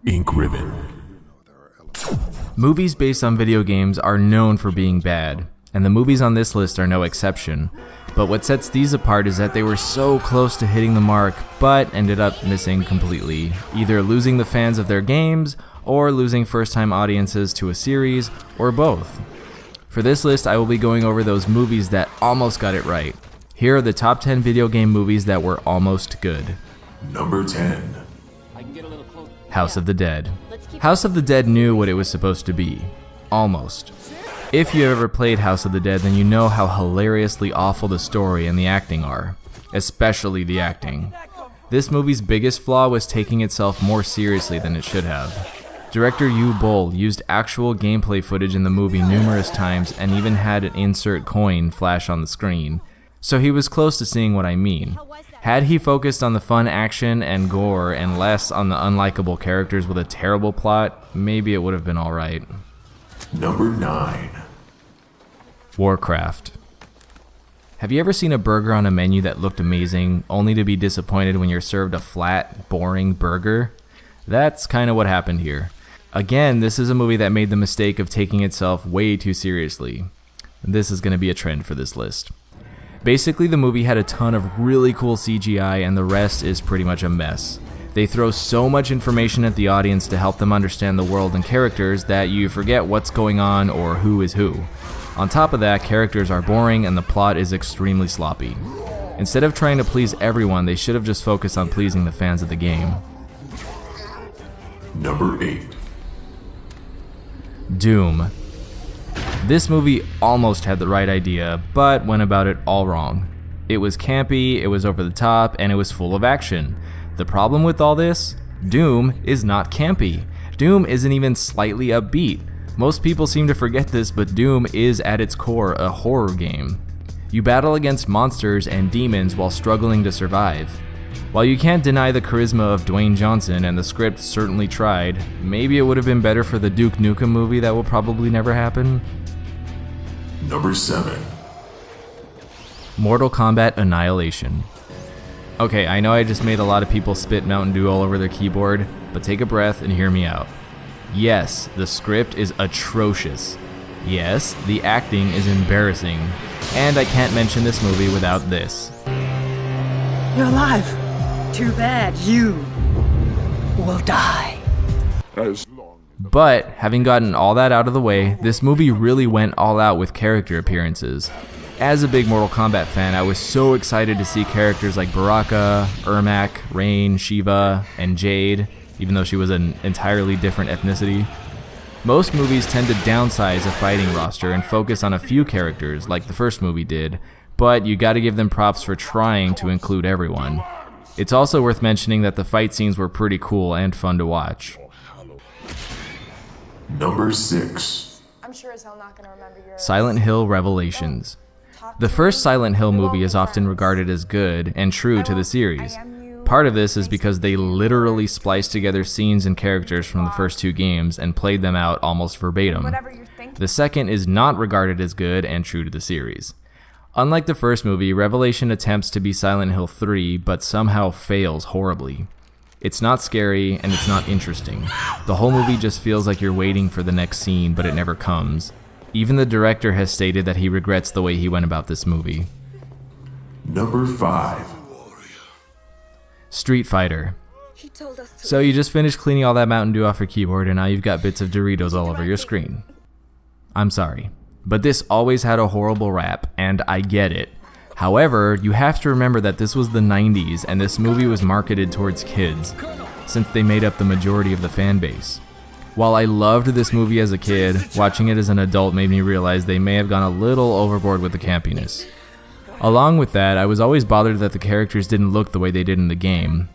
Ink ribbon. Movies based on video games are known for being bad, and the movies on this list are no exception. But what sets these apart is that they were so close to hitting the mark, but ended up missing completely, either losing the fans of their games, or losing first-time audiences to a series, or both. For this list, I will be going over those movies that almost got it right. Here are the top 10 video game movies that were almost good. Number 10. House of the Dead. House of the Dead knew what it was supposed to be. Almost. If you ever played House of the Dead, then you know how hilariously awful the story and the acting are. Especially the acting. This movie's biggest flaw was taking itself more seriously than it should have. Director Yu Bull used actual gameplay footage in the movie numerous times and even had an insert coin flash on the screen. So he was close to seeing what I mean. Had he focused on the fun action and gore and less on the unlikable characters with a terrible plot, maybe it would have been alright. Number 9. Warcraft. Have you ever seen a burger on a menu that looked amazing, only to be disappointed when you're served a flat, boring burger? That's kind of what happened here. Again, this is a movie that made the mistake of taking itself way too seriously. This is going to be a trend for this list. Basically, the movie had a ton of really cool CGI and the rest is pretty much a mess. They throw so much information at the audience to help them understand the world and characters that you forget what's going on or who is who. On top of that, characters are boring and the plot is extremely sloppy. Instead of trying to please everyone, they should have just focused on pleasing the fans of the game. Number 8. Doom. This movie almost had the right idea, but went about it all wrong. It was campy, it was over the top, and it was full of action. The problem with all this? Doom is not campy. Doom isn't even slightly upbeat. Most people seem to forget this, but Doom is at its core a horror game. You battle against monsters and demons while struggling to survive. While you can't deny the charisma of Dwayne Johnson and the script certainly tried, maybe it would have been better for the Duke Nukem movie that will probably never happen. Number 7. Mortal Kombat Annihilation. Okay, I know I just made a lot of people spit Mountain Dew all over their keyboard, but take a breath and hear me out. Yes, the script is atrocious. Yes, the acting is embarrassing. And I can't mention this movie without this. You're alive. Too bad you will die. But, having gotten all that out of the way, this movie really went all out with character appearances. As a big Mortal Kombat fan, I was so excited to see characters like Baraka, Ermac, Rain, Shiva, and Jade, even though she was an entirely different ethnicity. Most movies tend to downsize a fighting roster and focus on a few characters, like the first movie did, but you gotta give them props for trying to include everyone. It's also worth mentioning that the fight scenes were pretty cool and fun to watch. Number 6. I'm sure as hell not gonna remember your Silent Hill Revelations. The first Silent Hill movie is often regarded as good and true to the series. Part of this is because they literally spliced together scenes and characters from the first two games and played them out almost verbatim. The second is not regarded as good and true to the series. Unlike the first movie, Revelation attempts to be Silent Hill 3, but somehow fails horribly. It's not scary, and it's not interesting. The whole movie just feels like you're waiting for the next scene, but it never comes. Even the director has stated that he regrets the way he went about this movie. Number 5. Street Fighter. So you just finished cleaning all that Mountain Dew off your keyboard, and now you've got bits of Doritos all over your screen. I'm sorry, but this always had a horrible rap, and I get it. However, you have to remember that this was the 90s and this movie was marketed towards kids, since they made up the majority of the fan base. While I loved this movie as a kid, watching it as an adult made me realize they may have gone a little overboard with the campiness. Along with that, I was always bothered that the characters didn't look the way they did in the game.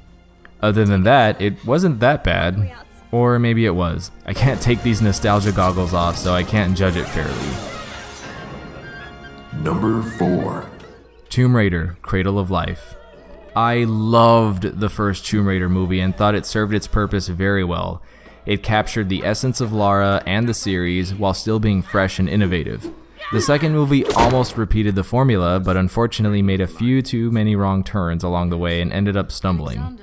Other than that, it wasn't that bad. Or maybe it was. I can't take these nostalgia goggles off, so I can't judge it fairly. Number 4. Tomb Raider, Cradle of Life. I loved the first Tomb Raider movie and thought it served its purpose very well. It captured the essence of Lara and the series while still being fresh and innovative. The second movie almost repeated the formula, but unfortunately made a few too many wrong turns along the way and ended up stumbling.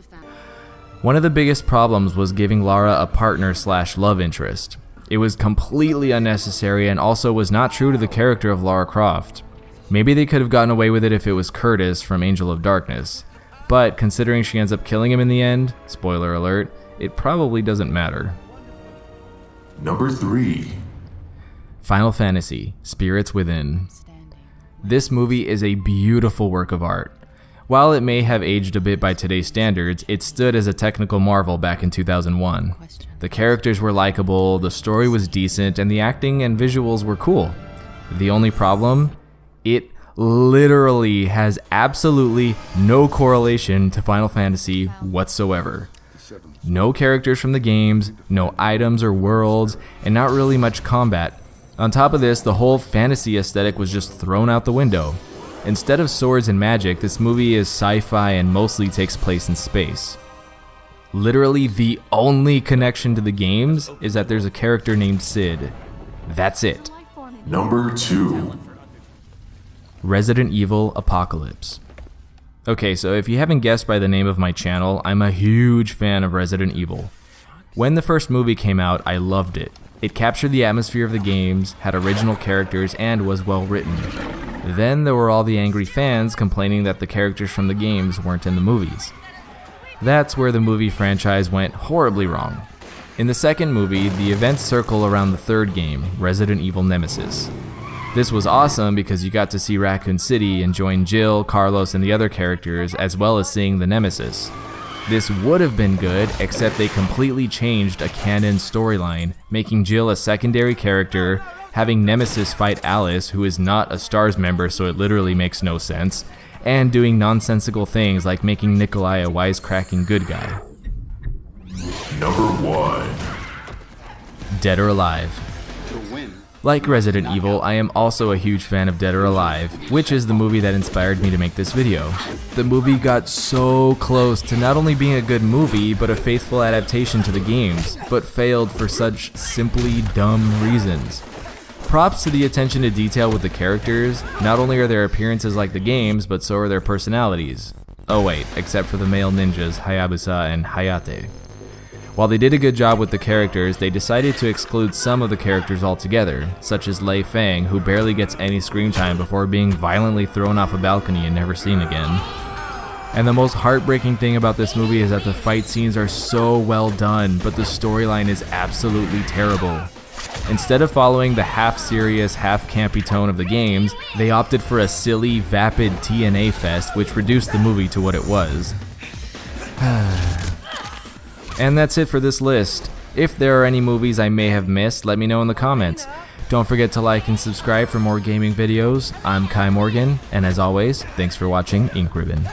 One of the biggest problems was giving Lara a partner / love interest. It was completely unnecessary and also was not true to the character of Lara Croft. Maybe they could have gotten away with it if it was Curtis from Angel of Darkness, but considering she ends up killing him in the end, spoiler alert, it probably doesn't matter. Number 3. Final Fantasy: Spirits Within. This movie is a beautiful work of art. While it may have aged a bit by today's standards, it stood as a technical marvel back in 2001. The characters were likable, the story was decent, and the acting and visuals were cool. The only problem? It literally has absolutely no correlation to Final Fantasy whatsoever. No characters from the games, no items or worlds, and not really much combat. On top of this, the whole fantasy aesthetic was just thrown out the window. Instead of swords and magic, this movie is sci-fi and mostly takes place in space. Literally the only connection to the games is that there's a character named Sid. That's it. Number 2. Resident Evil Apocalypse. Okay, so if you haven't guessed by the name of my channel, I'm a huge fan of Resident Evil. When the first movie came out, I loved it. It captured the atmosphere of the games, had original characters, and was well written. Then there were all the angry fans complaining that the characters from the games weren't in the movies. That's where the movie franchise went horribly wrong. In the second movie, the events circle around the third game, Resident Evil Nemesis. This was awesome because you got to see Raccoon City and join Jill, Carlos, and the other characters, as well as seeing the Nemesis. This would have been good, except they completely changed a canon storyline, making Jill a secondary character, having Nemesis fight Alice, who is not a STARS member, so it literally makes no sense, and doing nonsensical things like making Nikolai a wisecracking good guy. Number 1. Dead or Alive. Like Resident Evil, I am also a huge fan of Dead or Alive, which is the movie that inspired me to make this video. The movie got so close to not only being a good movie, but a faithful adaptation to the games, but failed for such simply dumb reasons. Props to the attention to detail with the characters. Not only are their appearances like the games, but so are their personalities. Oh wait, except for the male ninjas Hayabusa and Hayate. While they did a good job with the characters, they decided to exclude some of the characters altogether, such as Lei Fang, who barely gets any screen time before being violently thrown off a balcony and never seen again. And the most heartbreaking thing about this movie is that the fight scenes are so well done, but the storyline is absolutely terrible. Instead of following the half-serious, half-campy tone of the games, they opted for a silly, vapid TNA fest, which reduced the movie to what it was. And that's it for this list. If there are any movies I may have missed, let me know in the comments. Don't forget to like and subscribe for more gaming videos. I'm Kai Morgan, and as always, thanks for watching Ink Ribbon.